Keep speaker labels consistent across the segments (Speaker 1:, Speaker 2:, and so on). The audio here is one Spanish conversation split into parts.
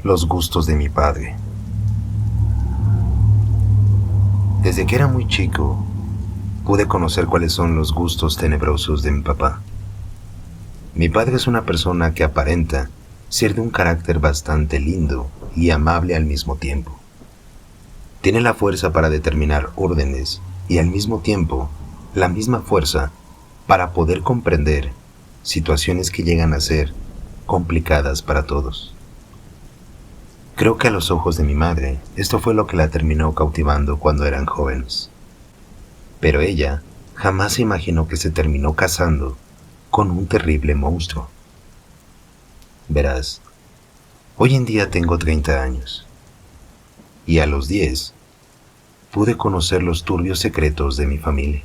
Speaker 1: Los gustos de mi padre. Desde que era muy chico, pude conocer cuáles son los gustos tenebrosos de mi papá. Mi padre es una persona que aparenta ser de un carácter bastante lindo y amable al mismo tiempo. Tiene la fuerza para determinar órdenes y al mismo tiempo la misma fuerza para poder comprender situaciones que llegan a ser complicadas para todos. Creo que a los ojos de mi madre, esto fue lo que la terminó cautivando cuando eran jóvenes. Pero ella jamás se imaginó que se terminó casando con un terrible monstruo. Verás, hoy en día tengo 30 años, y a los 10 pude conocer los turbios secretos de mi familia.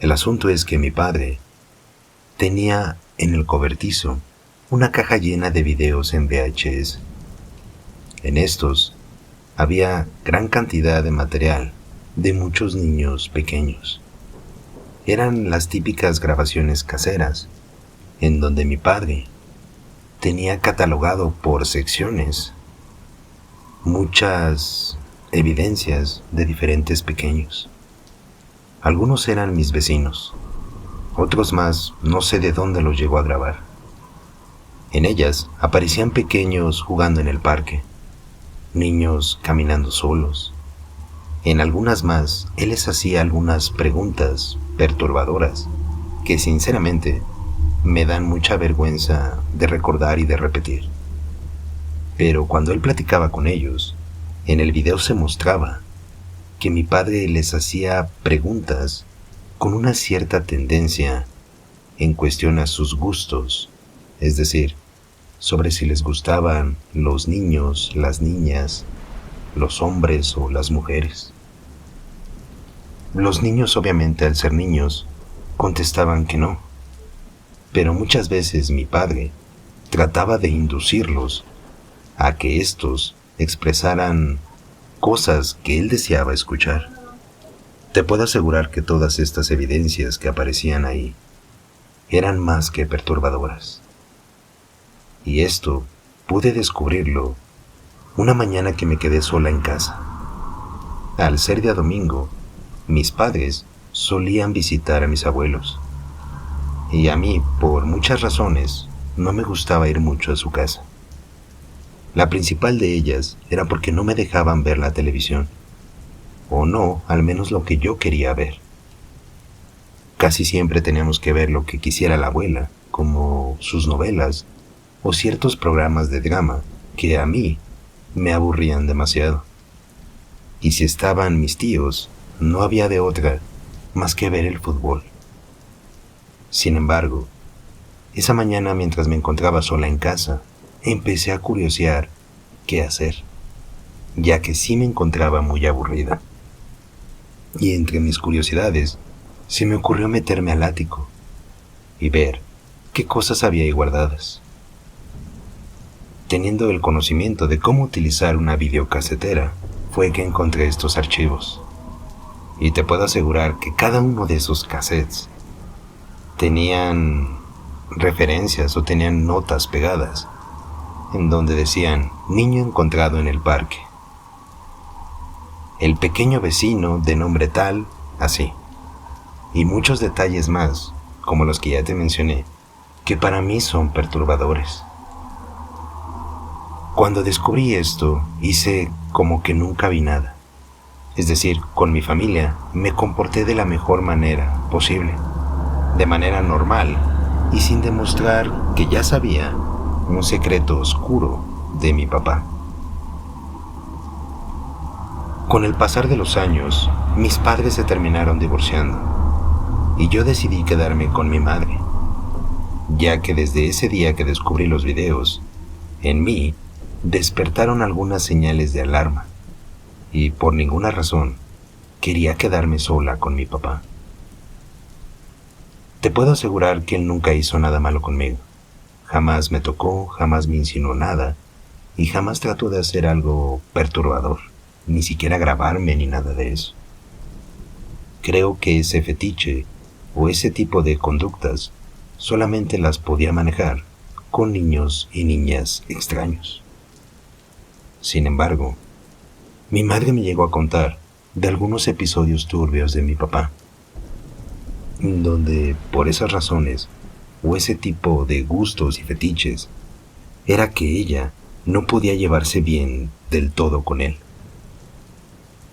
Speaker 1: El asunto es que mi padre tenía en el cobertizo una caja llena de videos en VHS. En estos había gran cantidad de material de muchos niños pequeños. Eran las típicas grabaciones caseras, en donde mi padre tenía catalogado por secciones muchas evidencias de diferentes pequeños. Algunos eran mis vecinos, otros más no sé de dónde los llegó a grabar. En ellas aparecían pequeños jugando en el parque, niños caminando solos. En algunas más, él les hacía algunas preguntas perturbadoras que sinceramente me dan mucha vergüenza de recordar y de repetir. Pero cuando él platicaba con ellos, en el video se mostraba que mi padre les hacía preguntas con una cierta tendencia en cuestión a sus gustos, es decir, sobre si les gustaban los niños, las niñas, los hombres o las mujeres. Los niños, obviamente, al ser niños, contestaban que no, pero muchas veces mi padre trataba de inducirlos a que éstos expresaran cosas que él deseaba escuchar. Te puedo asegurar que todas estas evidencias que aparecían ahí eran más que perturbadoras. Y esto pude descubrirlo una mañana que me quedé sola en casa. Al ser día domingo, mis padres solían visitar a mis abuelos. Y a mí, por muchas razones, no me gustaba ir mucho a su casa. La principal de ellas era porque no me dejaban ver la televisión. O no, al menos lo que yo quería ver. Casi siempre teníamos que ver lo que quisiera la abuela, como sus novelas o ciertos programas de drama que a mí me aburrían demasiado. Y si estaban mis tíos, no había de otra más que ver el fútbol. Sin embargo, esa mañana mientras me encontraba sola en casa, empecé a curiosear qué hacer, ya que sí me encontraba muy aburrida. Y entre mis curiosidades, se me ocurrió meterme al ático y ver qué cosas había ahí guardadas. Teniendo el conocimiento de cómo utilizar una videocasetera, fue que encontré estos archivos. Y te puedo asegurar que cada uno de esos cassettes tenían referencias o tenían notas pegadas en donde decían niño encontrado en el parque, el pequeño vecino de nombre tal, así, y muchos detalles más, como los que ya te mencioné, que para mí son perturbadores. Cuando descubrí esto, hice como que nunca vi nada. Es decir, con mi familia me comporté de la mejor manera posible, de manera normal y sin demostrar que ya sabía un secreto oscuro de mi papá. Con el pasar de los años, mis padres se terminaron divorciando y yo decidí quedarme con mi madre, ya que desde ese día que descubrí los videos, en mí despertaron algunas señales de alarma y por ninguna razón quería quedarme sola con mi papá. Te puedo asegurar que él nunca hizo nada malo conmigo. Jamás me tocó, jamás me insinuó nada y jamás trató de hacer algo perturbador, ni siquiera grabarme ni nada de eso. Creo que ese fetiche o ese tipo de conductas solamente las podía manejar con niños y niñas extraños. Sin embargo, mi madre me llegó a contar de algunos episodios turbios de mi papá, donde por esas razones o ese tipo de gustos y fetiches, era que ella no podía llevarse bien del todo con él.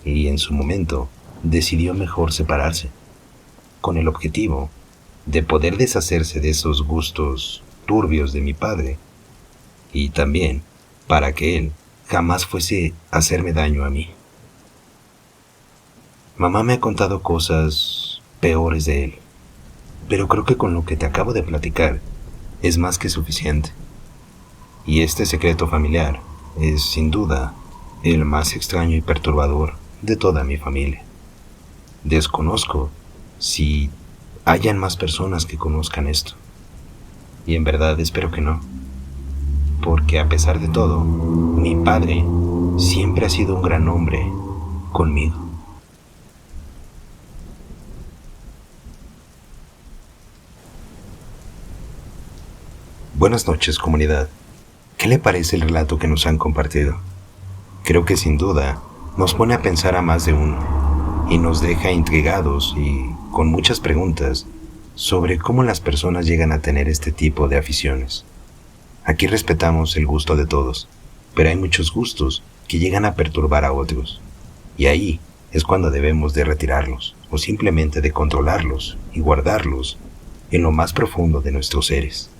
Speaker 1: Y en su momento decidió mejor separarse, con el objetivo de poder deshacerse de esos gustos turbios de mi padre y también para que él jamás fuese a hacerme daño a mí. Mamá me ha contado cosas peores de él, pero creo que con lo que te acabo de platicar es más que suficiente. Y este secreto familiar es sin duda el más extraño y perturbador de toda mi familia. Desconozco si hayan más personas que conozcan esto, y en verdad espero que no, porque a pesar de todo, mi padre siempre ha sido un gran hombre conmigo. Buenas noches, comunidad. ¿Qué le parece el relato que nos han compartido? Creo que sin duda nos pone a pensar a más de uno y nos deja intrigados y con muchas preguntas sobre cómo las personas llegan a tener este tipo de aficiones. Aquí respetamos el gusto de todos, pero hay muchos gustos que llegan a perturbar a otros, y ahí es cuando debemos de retirarlos o simplemente de controlarlos y guardarlos en lo más profundo de nuestros seres.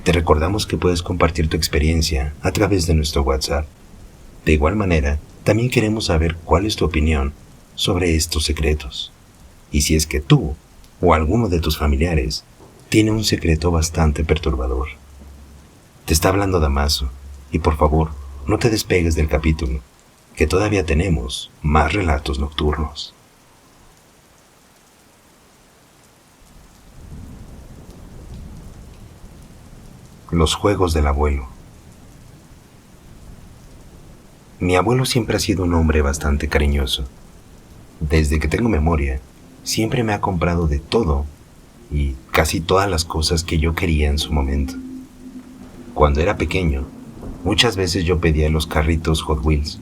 Speaker 1: Te recordamos que puedes compartir tu experiencia a través de nuestro WhatsApp. De igual manera, también queremos saber cuál es tu opinión sobre estos secretos. Y si es que tú o alguno de tus familiares tiene un secreto bastante perturbador. Te está hablando Damaso, y por favor, no te despegues del capítulo, que todavía tenemos más relatos nocturnos. Los juegos del abuelo. Mi abuelo siempre ha sido un hombre bastante cariñoso. Desde que tengo memoria, siempre me ha comprado de todo y casi todas las cosas que yo quería en su momento. Cuando era pequeño, muchas veces yo pedía los carritos Hot Wheels,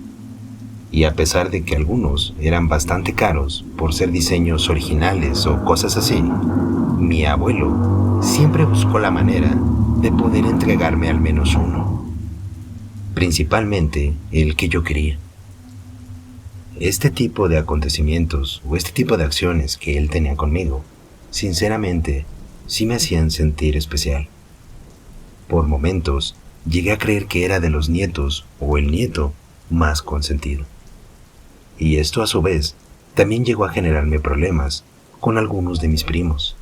Speaker 1: y a pesar de que algunos eran bastante caros por ser diseños originales o cosas así, mi abuelo siempre buscó la manera de poder entregarme al menos uno, principalmente el que yo quería. Este tipo de acontecimientos o este tipo de acciones que él tenía conmigo, sinceramente, sí me hacían sentir especial. Por momentos, llegué a creer que era de los nietos o el nieto más consentido. Y esto a su vez también llegó a generarme problemas con algunos de mis primos,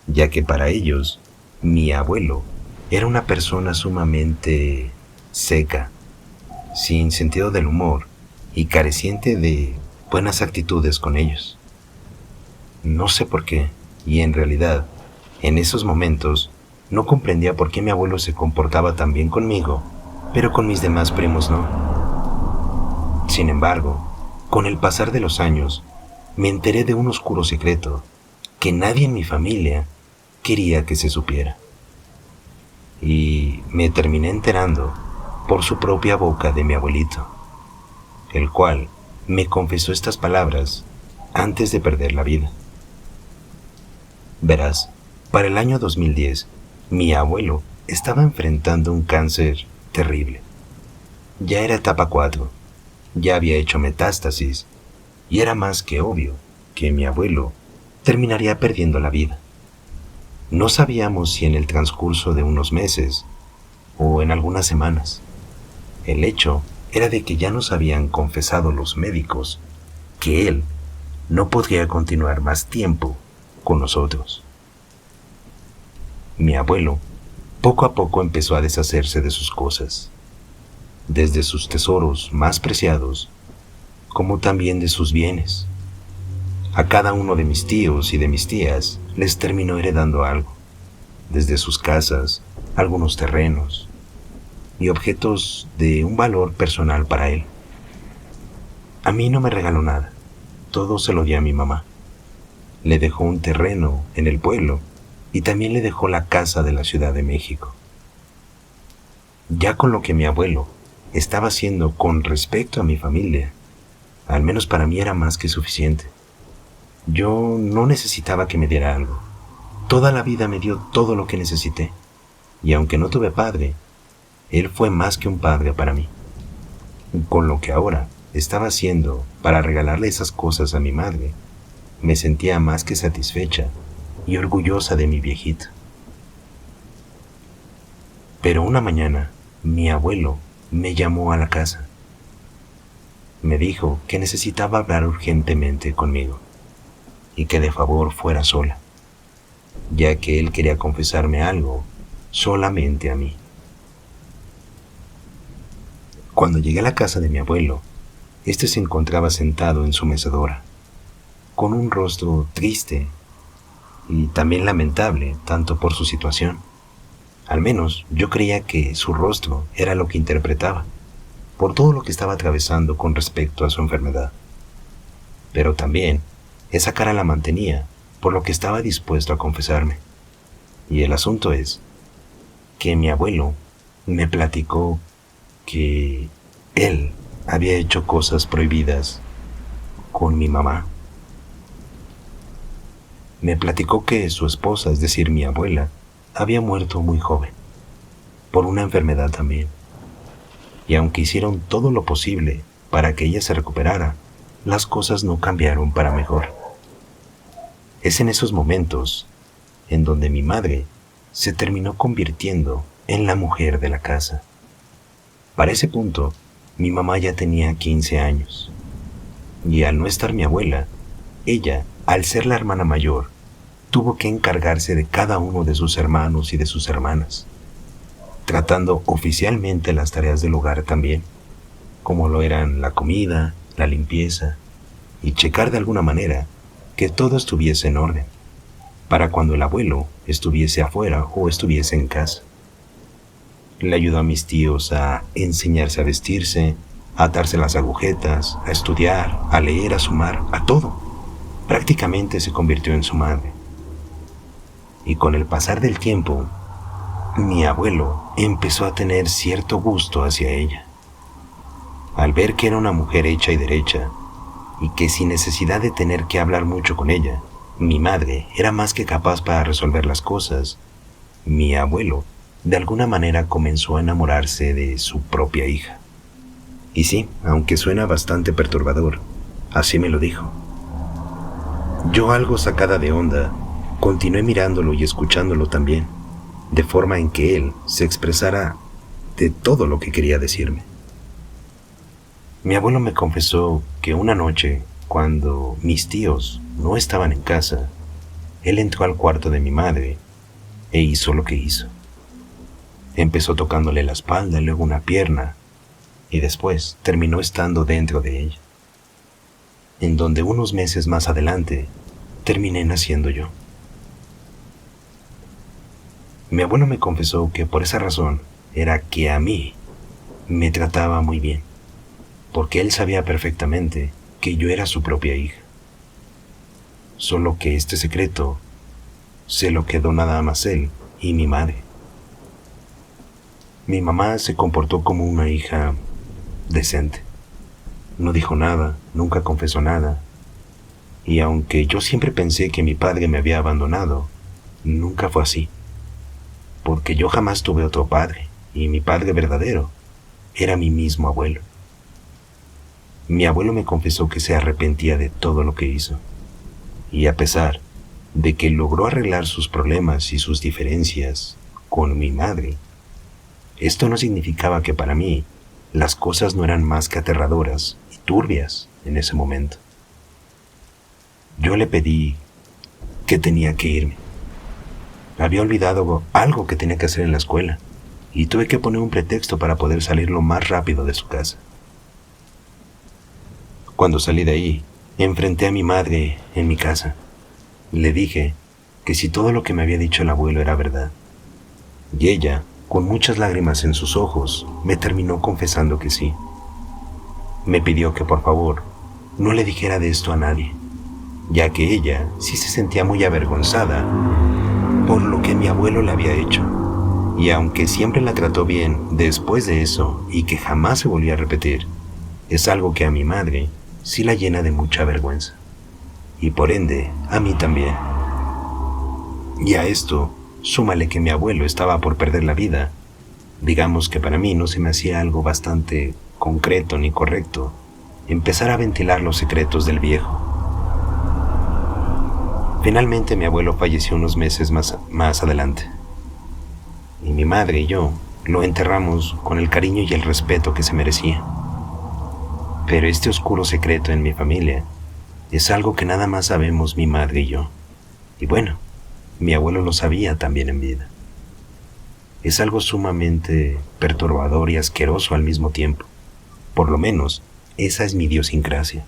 Speaker 1: ya que para ellos, mi abuelo era una persona sumamente seca, sin sentido del humor y careciente de buenas actitudes con ellos. No sé por qué, y en realidad, en esos momentos, no comprendía por qué mi abuelo se comportaba tan bien conmigo, pero con mis demás primos no. Sin embargo, con el pasar de los años, me enteré de un oscuro secreto que nadie en mi familia quería que se supiera. Y me terminé enterando por su propia boca de mi abuelito, el cual me confesó estas palabras antes de perder la vida. Verás, para el año 2010, mi abuelo estaba enfrentando un cáncer terrible. Ya era etapa 4, ya había hecho metástasis, y era más que obvio que mi abuelo terminaría perdiendo la vida. No sabíamos si en el transcurso de unos meses o en algunas semanas. El hecho era de que ya nos habían confesado los médicos que él no podría continuar más tiempo con nosotros. Mi abuelo poco a poco empezó a deshacerse de sus cosas, desde sus tesoros más preciados, como también de sus bienes. A cada uno de mis tíos y de mis tías les terminó heredando algo, desde sus casas, algunos terrenos y objetos de un valor personal para él. A mí no me regaló nada, todo se lo dio a mi mamá. Le dejó un terreno en el pueblo y también le dejó la casa de la Ciudad de México. Ya con lo que mi abuelo estaba haciendo con respecto a mi familia, al menos para mí era más que suficiente. Yo no necesitaba que me diera algo. Toda la vida me dio todo lo que necesité. Y aunque no tuve padre, él fue más que un padre para mí. Con lo que ahora estaba haciendo para regalarle esas cosas a mi madre, me sentía más que satisfecha y orgullosa de mi viejito. Pero una mañana, mi abuelo me llamó a la casa. Me dijo que necesitaba hablar urgentemente conmigo y que de favor fuera sola, ya que él quería confesarme algo solamente a mí. Cuando llegué a la casa de mi abuelo, este se encontraba sentado en su mecedora, con un rostro triste y también lamentable, tanto por su situación. Al menos yo creía que su rostro era lo que interpretaba, por todo lo que estaba atravesando con respecto a su enfermedad. Pero también esa cara la mantenía por lo que estaba dispuesto a confesarme. Y el asunto es que mi abuelo me platicó que él había hecho cosas prohibidas con mi mamá. Me platicó que su esposa, es decir, mi abuela, había muerto muy joven, por una enfermedad también. Y aunque hicieron todo lo posible para que ella se recuperara, las cosas no cambiaron para mejor. Es en esos momentos en donde mi madre se terminó convirtiendo en la mujer de la casa. Para ese punto, mi mamá ya tenía 15 años. Y al no estar mi abuela, ella, al ser la hermana mayor, tuvo que encargarse de cada uno de sus hermanos y de sus hermanas, tratando oficialmente las tareas del hogar también, como lo eran la comida, la limpieza, y checar de alguna manera que todo estuviese en orden, para cuando el abuelo estuviese afuera o estuviese en casa. Le ayudó a mis tíos a enseñarse a vestirse, a atarse las agujetas, a estudiar, a leer, a sumar, a todo. Prácticamente se convirtió en su madre. Y con el pasar del tiempo, mi abuelo empezó a tener cierto gusto hacia ella. Al ver que era una mujer hecha y derecha, y que sin necesidad de tener que hablar mucho con ella, mi madre era más que capaz para resolver las cosas, mi abuelo de alguna manera comenzó a enamorarse de su propia hija. Y sí, aunque suena bastante perturbador, así me lo dijo. Yo, algo sacada de onda, continué mirándolo y escuchándolo también, de forma en que él se expresara de todo lo que quería decirme. Mi abuelo me confesó que una noche, cuando mis tíos no estaban en casa, él entró al cuarto de mi madre e hizo lo que hizo. Empezó tocándole la espalda y luego una pierna, y después terminó estando dentro de ella, en donde unos meses más adelante terminé naciendo yo. Mi abuelo me confesó que por esa razón era que a mí me trataba muy bien, porque él sabía perfectamente que yo era su propia hija. Solo que este secreto se lo quedó nada más él y mi madre. Mi mamá se comportó como una hija decente. No dijo nada, nunca confesó nada. Y aunque yo siempre pensé que mi padre me había abandonado, nunca fue así. Porque yo jamás tuve otro padre, y mi padre verdadero era mi mismo abuelo. Mi abuelo me confesó que se arrepentía de todo lo que hizo. Y a pesar de que logró arreglar sus problemas y sus diferencias con mi madre, esto no significaba que para mí las cosas no eran más que aterradoras y turbias en ese momento. Yo le pedí que tenía que irme. Había olvidado algo que tenía que hacer en la escuela y tuve que poner un pretexto para poder salir lo más rápido de su casa. Cuando salí de ahí, enfrenté a mi madre en mi casa. Le dije que si todo lo que me había dicho el abuelo era verdad. Y ella, con muchas lágrimas en sus ojos, me terminó confesando que sí. Me pidió que por favor no le dijera de esto a nadie, ya que ella sí se sentía muy avergonzada por lo que mi abuelo le había hecho. Y aunque siempre la trató bien después de eso y que jamás se volvió a repetir, es algo que a mi madre sí la llena de mucha vergüenza. Y por ende, a mí también. Y a esto, súmale que mi abuelo estaba por perder la vida. Digamos que para mí no se me hacía algo bastante concreto ni correcto empezar a ventilar los secretos del viejo. Finalmente mi abuelo falleció unos meses más adelante. Y mi madre y yo lo enterramos con el cariño y el respeto que se merecía. Pero este oscuro secreto en mi familia es algo que nada más sabemos mi madre y yo. Y bueno, mi abuelo lo sabía también en vida. Es algo sumamente perturbador y asqueroso al mismo tiempo. Por lo menos, esa es mi idiosincrasia.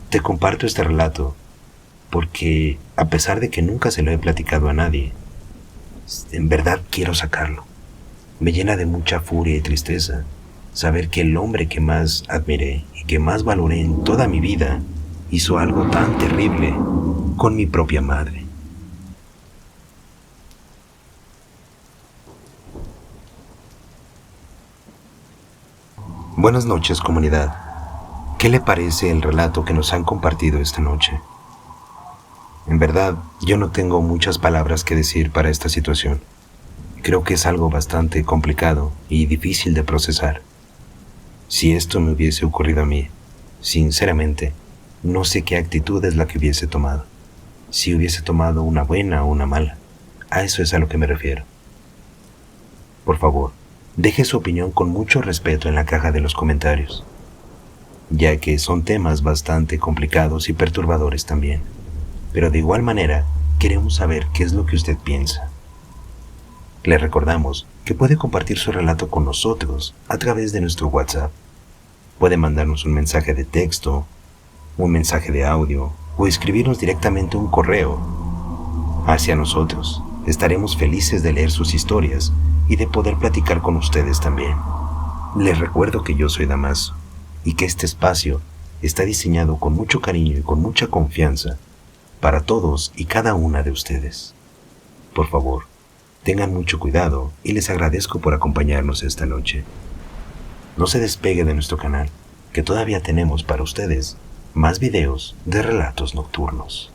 Speaker 1: Te comparto este relato porque, a pesar de que nunca se lo he platicado a nadie, en verdad quiero sacarlo. Me llena de mucha furia y tristeza saber que el hombre que más admiré y que más valoré en toda mi vida hizo algo tan terrible con mi propia madre. Buenas noches, comunidad. ¿Qué le parece el relato que nos han compartido esta noche? En verdad, yo no tengo muchas palabras que decir para esta situación. Creo que es algo bastante complicado y difícil de procesar. Si esto me hubiese ocurrido a mí, sinceramente, no sé qué actitud es la que hubiese tomado. Si hubiese tomado una buena o una mala. A eso es a lo que me refiero. Por favor, deje su opinión con mucho respeto en la caja de los comentarios, ya que son temas bastante complicados y perturbadores también. Pero de igual manera, queremos saber qué es lo que usted piensa. Le recordamos que puede compartir su relato con nosotros a través de nuestro WhatsApp. Puede mandarnos un mensaje de texto, un mensaje de audio o escribirnos directamente un correo hacia nosotros. Estaremos felices de leer sus historias y de poder platicar con ustedes también. Les recuerdo que yo soy Damaso y que este espacio está diseñado con mucho cariño y con mucha confianza para todos y cada una de ustedes. Por favor, tengan mucho cuidado y les agradezco por acompañarnos esta noche. No se despegue de nuestro canal, que todavía tenemos para ustedes más videos de relatos nocturnos.